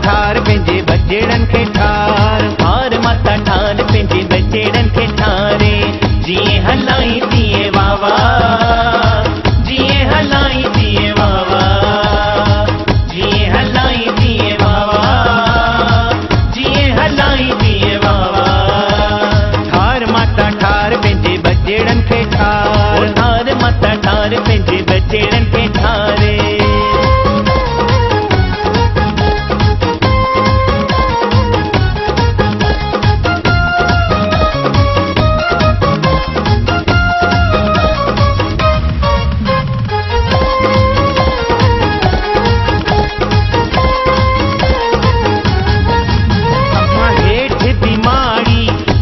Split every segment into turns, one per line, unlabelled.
ठार पंहिंजे बचेड़नि खे ठार,
हार माता ठार पंहिंजे बचेड़नि खे ठारे, जीअं हलाई तीअं वावा, जीअं हलाई तीअं वावा, जीअं हलाई तीअं वावा, जीअं हलाई तीअं वावा।
ठार माता ठार पंहिंजे बचेड़नि खे ठार,
ठार माता ठार पंहिंजे बचेड़नि खे ठारे।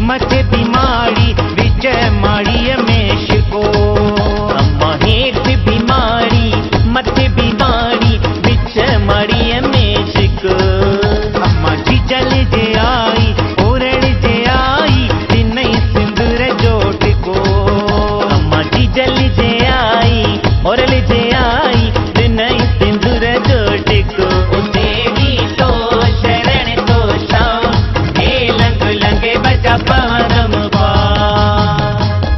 मथे बीमारी विच माड़ीअ में शिको,
अम्मा हेठि बीमारी मथे बीमारी विच माड़ीअ में शिको।
अम्मा जी जल जे आई ओरड़ जे आई तिनई सिंदूर जो टिको,
अम्मा जी जल जे आई ओरड़ जे आई तिनई सिंदूर जो टिको। देवी तो शरण तो शाम, हे लंग लंगे बजा पवनम पा।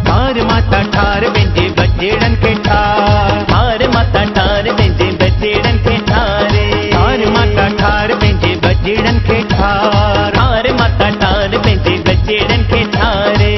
ठार माता ठार पंहिंजे बचेड़नि खे ठार,
ठार माता ठार पंहिंजे बचेड़नि खे ठारे,
ठार माता ठार पंहिंजे बचेड़नि खे ठार,
ठार माता ठार पंहिंजे बचेड़नि खे ठारे।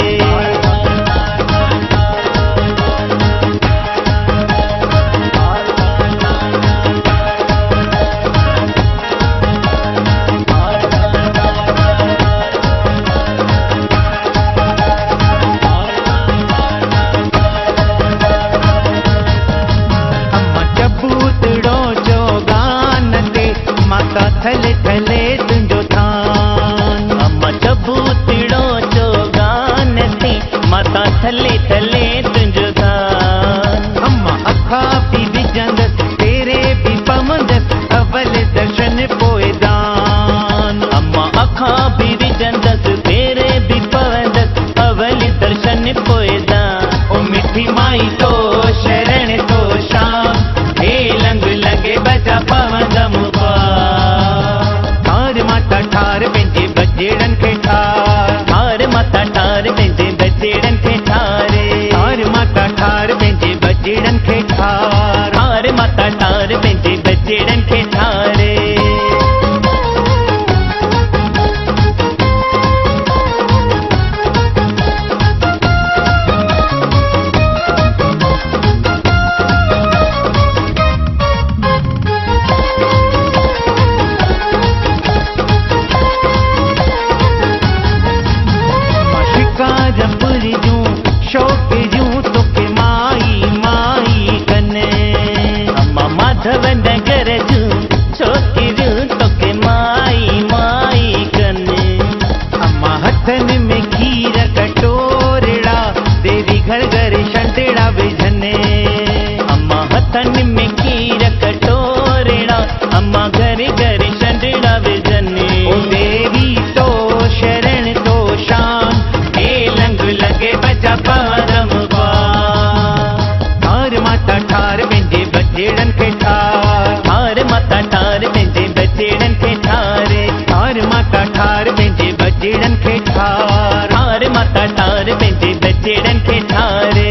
माता थले थले तुंहिंजो थान,
अम्मा चबूतड़ो चोगान ते माता थले थले तुंहिंजो थान।
अम्मा अखा बि विझंदसि तेरे बि पवंदसि अवल दर्शन पोइ दान,
अम्मा अखा बि विझंदसि तेरे बि पवंदसि अवल दर्शन पोइ दान।
ओ मिठी माई तो शरण तो शाम,
हे लंग लंगे बजा पवंदम पा।
ठार माता ठार पंहिंजे बचेड़नि खे ठार,
ठार माता ठार पंहिंजे बचेड़नि खे ठारे,
ठार माता ठार पंहिंजे बचेड़नि खे ठार,
ठार माता ठार पंहिंजे बचेड़नि खे ठारे।
शिकारपुर जूं शौक़ जूं तोखे माई माई कने,
अम्मा माधव नगर जूं छोकिरियूं तोखे माई माई कने।
अम्मा हथनि में खीर कटोरड़ा देवी घर घर छंडड़ा विझने,
अम्मा हथनि में खीर कटोरड़ा अम्मा घर घर छंडड़ा विझने।
ओ देवी तो शरण तो शान,
हे लंग लगे बजा पवनम पा।
ठार माता ठार पंहिंजे बचेड़नि खे ठार,
ठार माता ठार पंहिंजे बचेड़नि खे ठारे,
ठार माता ठार पंहिंजे बचेड़नि खे ठार,
ठार माता ठार पंहिंजे बचेड़नि खे ठारे।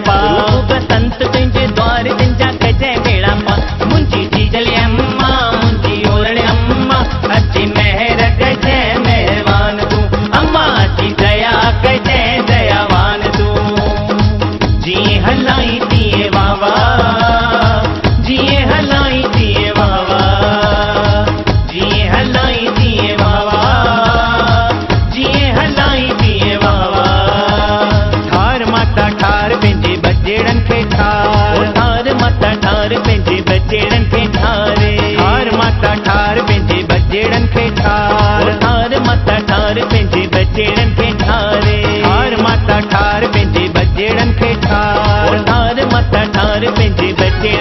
पा बसंत तुंहिंजे द्वार तुंहिंजा कजै बेड़ा पा मुंहिंजी जीजल अम्मा मुंहिंजी ओरड़ अम्मा अची महर कजै महिरबान तूं अम्मा अची दया कजै दयावान तूं जीअं हलाई तीअं वावा जीअं हलाई तीअं वावा जीअं हलाई तीअं वावा जीअं हलाई तीअं वावा
ठार माता ठार पंहिंजे बजेड़नि खे ठार
ठार माता ठार पंहिंजे बजेड़नि खे ठारे
ठार माता ठार पंहिंजे बजेड़नि खे ठार
ठार माता ठार पंहिंजे बजेड़नि खे ठारे
ठार माता ठार पंहिंजे बजेड़नि खे ठार
ठार माता ठार पंहिंजे बजेड़नि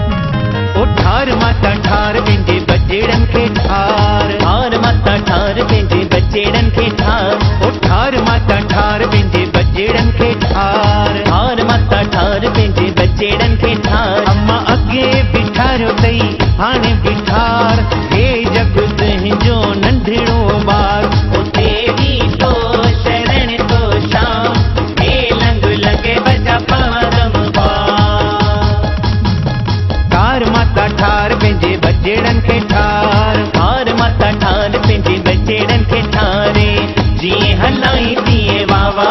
ठार माता ठार पंहिंजे बजेड़नि खे ठार
ठार माता ठार पंहिंजे बजेड़नि खे ठार
ठार माता ठार पंहिंजे बजेड़नि खे ठार
ठार माता ठार पंहिंजे बजेड़नि खे ठार
अम्मा अॻे बिठारियो अथई हाणे बिठार हे जग तुंहिंजो नंढिड़ो ॿार
उते बि तो शरण तो शाम हे लंग लॻे बजा परम
ठार माता ठार पंहिंजे बजेड़नि खे ठार
ठार माता ठार पंहिंजे बजेड़नि खे ठारे जीअं हलाई तीअं वावा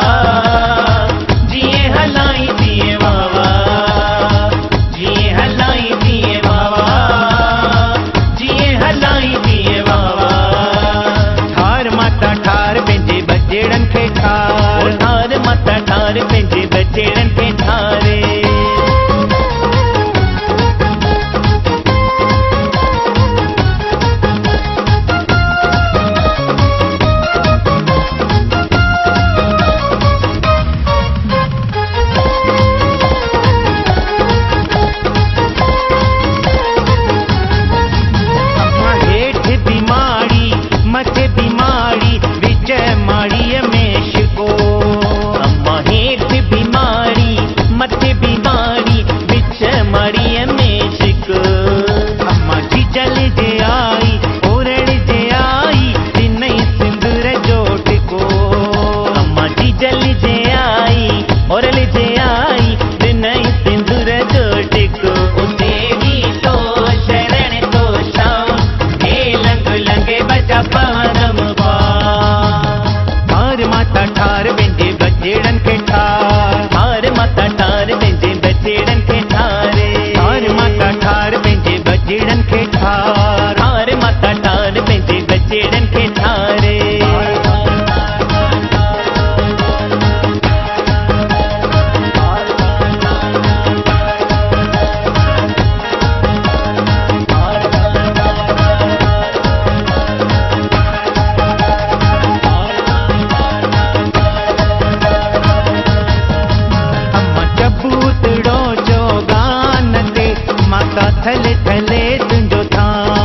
जीअं हलाई तीअं वावा जीअं हलाई तीअं वावा जीअं हलाई तीअं वावा
ठार माता ठार पंहिंजे बजेड़नि खे ठार
ठार माता ठार पंहिंजे बजेड़नि खे ठारे
अम्मा हेठि बीमारी मथे बीमारी विच माड़ीअ में शिको
अम्मा हेठि बीमारी मथे बीमारी विच माड़ीअ में शिक
अम्मा जी जल जे आई ओरड़ जे आई तिनई सिंदूर जो टिको
अम्मा जी जल जे आई ओरल जे आई दिनई सिंदूर जो टिको उते बि तो शरण तो शाम हे लंग लंगे बजा परम
ठार माता ठार पंहिंजे बजेड़नि खे ठार
ठार माता ठार पंहिंजे बजेड़नि खे ठारे
ठार माता ठार पंहिंजे बजेड़नि खे ठार
ठार माता ठार पंहिंजे बजेड़नि खे ठारे
अम्मा चबूतड़ो जो गान ते माता थले थले तुंहिंजो थान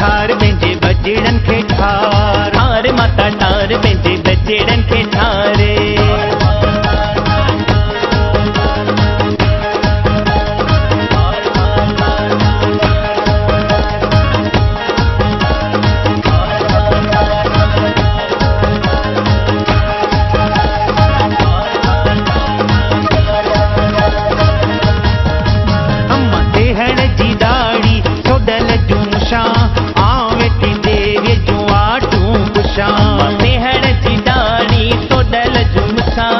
ठार पंहिंजे बजेड़नि खे ठार।
ठार माता ठार पंहिंजे बजेड़नि खे ठार।
अम्मा तेहड़ जी दाड़ी सोडल जूं मुछां आं वेठी देवीअ जूं आटूं पुछां।
तेहड़ जी दाड़ी सोडल जूं मुछां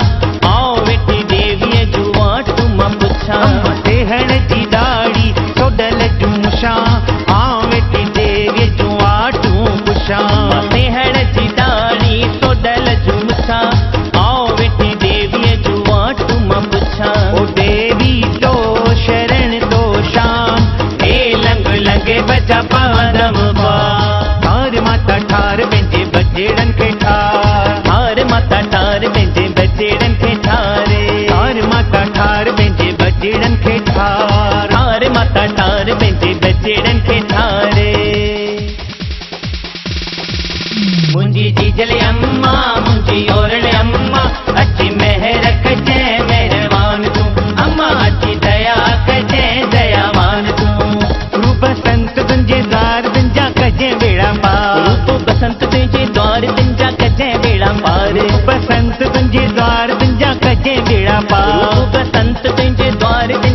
आऊं वेठी देवीअ जूं आटूं मां पुछां।
अम्मा तेहड़ जी दाड़ी सोडल जूं मुछां आं वेठी देवीअ जूं आटूं पुछां।
तेहड़ जी दाड़ी सोडल जूं मुछां आऊं वेठी देवीअ जूं आटूं मां पुछां।
ओ देवी तो शरण तो शाम
हे लंग लंगे बचा पादम पा।
ठार माता ठार पंहिंजे बजेड़नि खे ठार।
ठार माता ठार पंहिंजे बजेड़नि खे ठार।
ठार माता ठार पंहिंजे बजेड़नि खे ठार।
ठार माता ठार पंहिंजे बजेड़नि खे ठार। मुंहिंजी जीजल अम्मा मुंहिंजी ओरड़ अम्मा अची महर कजे महिरबान तूं। अम्मा अची दया कजे दयावान तूं।
रूप संत तुंहिंजे द्वार तुंहिंजा कजे बेड़ा पार।
रूप बसंत तुंहिंजे द्वार तुंहिंजा कजे बेड़ा पार।
रूप संत तुंहिंजे द्वार तुंहिंजा कजे बेड़ा पार।
रूप बसंत तुंहिंजे द्वार तुंहिंजा